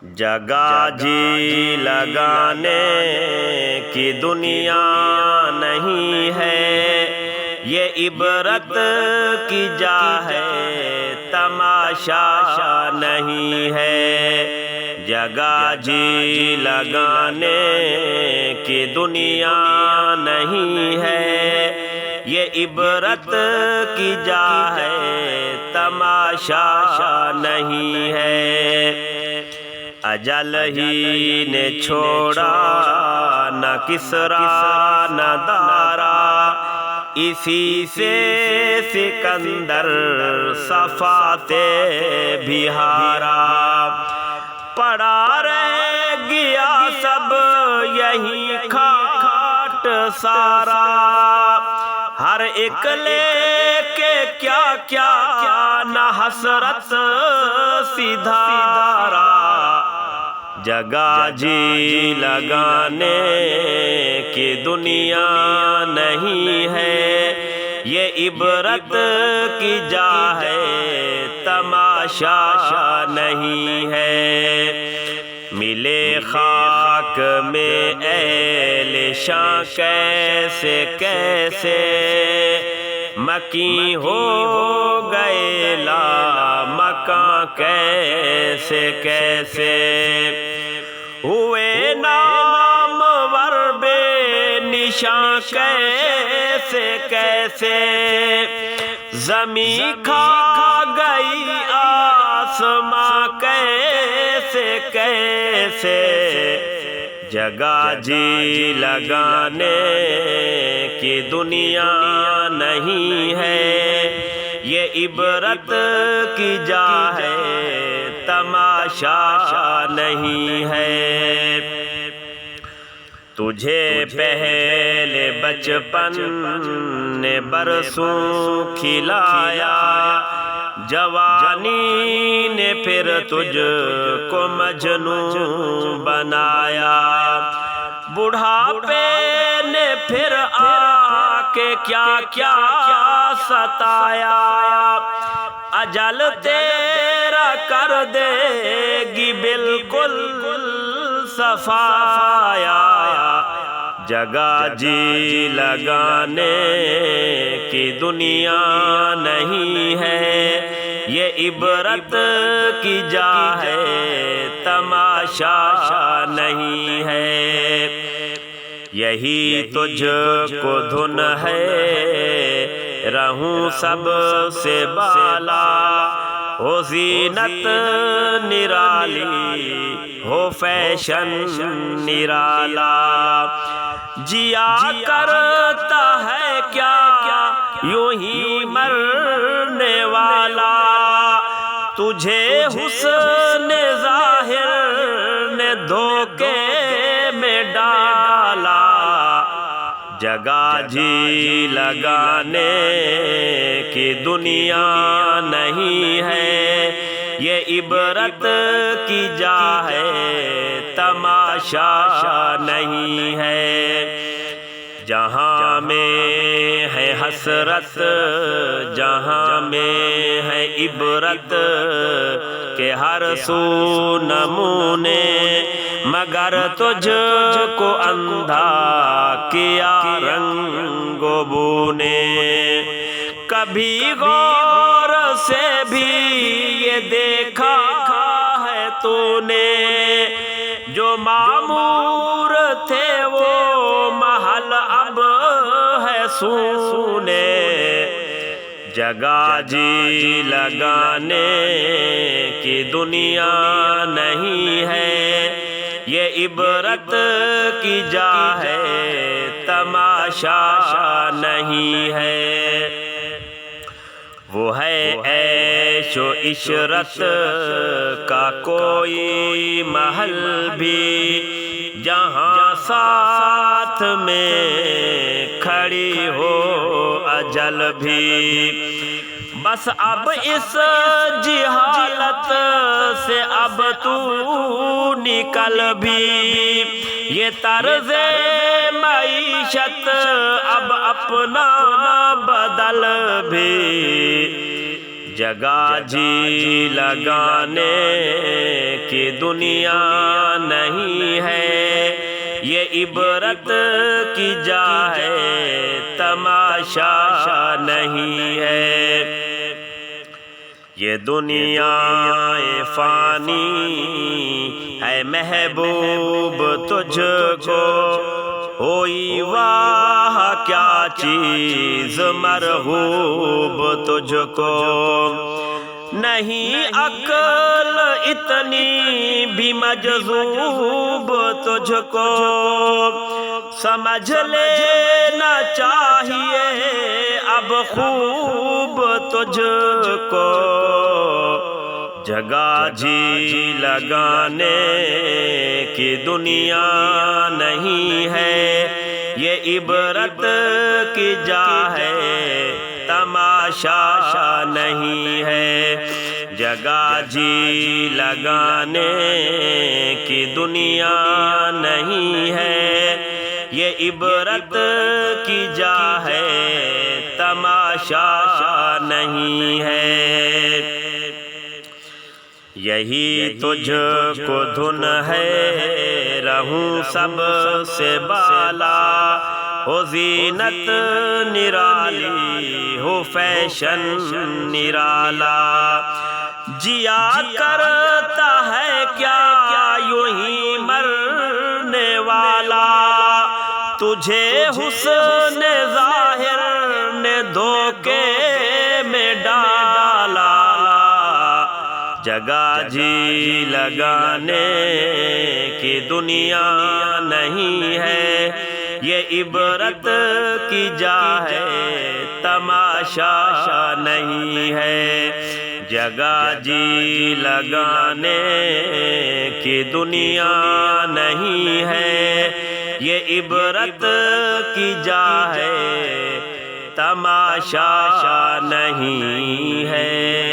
جگہ جی لگانے کی دنیا نہیں ہے، یہ عبرت کی جا ہے، تماشا نہیں ہے۔ جگہ جی لگانے کی دنیا نہیں ہے، یہ عبرت کی جا ہے، تماشا نہیں ہے۔ اجل ہی نے چھوڑا نہ کسریٰ نہ دارا، اسی سے سکندر صفاتے بھی ہارا۔ پڑا رہ گیا سب یہی کھاٹ سارا، ہر ایک لے کے کیا کیا نہ حسرت سدھارا۔ جگہ جی لگانے کی دنیا نہیں ہے، یہ عبرت کی جا ہے، تماشا نہیں ہے۔ ملے خاک میں اہل شاں کیسے کیسے، مکیں ہو گئے لا مکاں کیسے کیسے۔ ہوئے نامور بے نشاں کیسے کیسے، زمین کھا گئی آسماں کیسے کیسے۔ جگہ جی لگانے کی دنیا نہیں ہے، یہ عبرت کی جا ہے، تماشا نہیں ہے۔ تجھے پہلے بچپن نے برسوں کھلایا، جوانی نے پھر تجھ کو مجنوں بنایا، بڑھاپے نے پھر آ کے کیا کیا ستایا۔ اجل تیرا کر دے گی بالکل صفایا۔ جگہ جی لگانے کی دنیا نہیں ہے، یہ عبرت کی جا ہے، تماشا نہیں ہے۔ یہی تجھ کو دھن ہے، رہوں سب سے بالا، ہو زینت نرالی، ہو فیشن نرالا۔ جیا کرتا ہے کیا یوں ہی مرنے والا، تجھے حسن ظاہر نے دھوکے میں ڈالا۔ جگہ جی لگانے کی دنیا نہیں ہے، یہ عبرت کی جا ہے، تماشا نہیں ہے۔ جہاں میں ہے حسرت، جہاں میں ہے عبرت، کہ ہر سو نمونے، مگر تجھ کو اندھا کیا رنگ و بو نے۔ کبھی غور سے بھی یہ دیکھا ہے تو نے، جو معمور تھے وہ محل اب ہے سونے۔ جگہ جی لگانے کی دنیا نہیں ہے، یہ عبرت کی جا ہے، تماشا نہیں ہے۔ وہ ہے عیش و عشرت کا کوئی محل بھی، جہاں ساتھ میں کھڑی ہو اجل بھی۔ بس اب اس جہالت سے اب تو نکل بھی، یہ طرز معیشت اب اپنا بدل بھی۔ جگہ جی لگانے کی دنیا نہیں ہے، یہ عبرت کی جا ہے، تماشا نہیں ہے۔ یہ دنیا فانی ہے محبوب تجھ کو، ہوئی واہ کیا چیز مرغوب تجھ کو، نہیں عقل اتنی بھی مجذوب تجھ کو، سمجھ لینا چاہیے اب خوب تجھ کو، جگہ جی لگانے کی دنیا نہیں ہے، یہ عبرت کی جا ہے، تماشا نہیں ہے۔ جگہ جی لگانے کی دنیا نہیں ہے، یہ عبرت کی جا ہے، تماشا نہیں ہے۔ یہی تجھ کو دھن ہے رہوں سب سے بالا، ہو زینت نرالی ہو فیشن نرالا، جیا کرتا ہے کیا یوں ہی مرنے والا، تجھے حسن ظاہر نے دھوکے میں ڈالا، جگہ جی لگانے کی دنیا نہیں ہے، یہ عبرت کی جا ہے، تماشا نہیں ہے۔ جگہ جی لگانے کی دنیا نہیں ہے، یہ عبرت کی جا ہے، تماشا نہیں ہے۔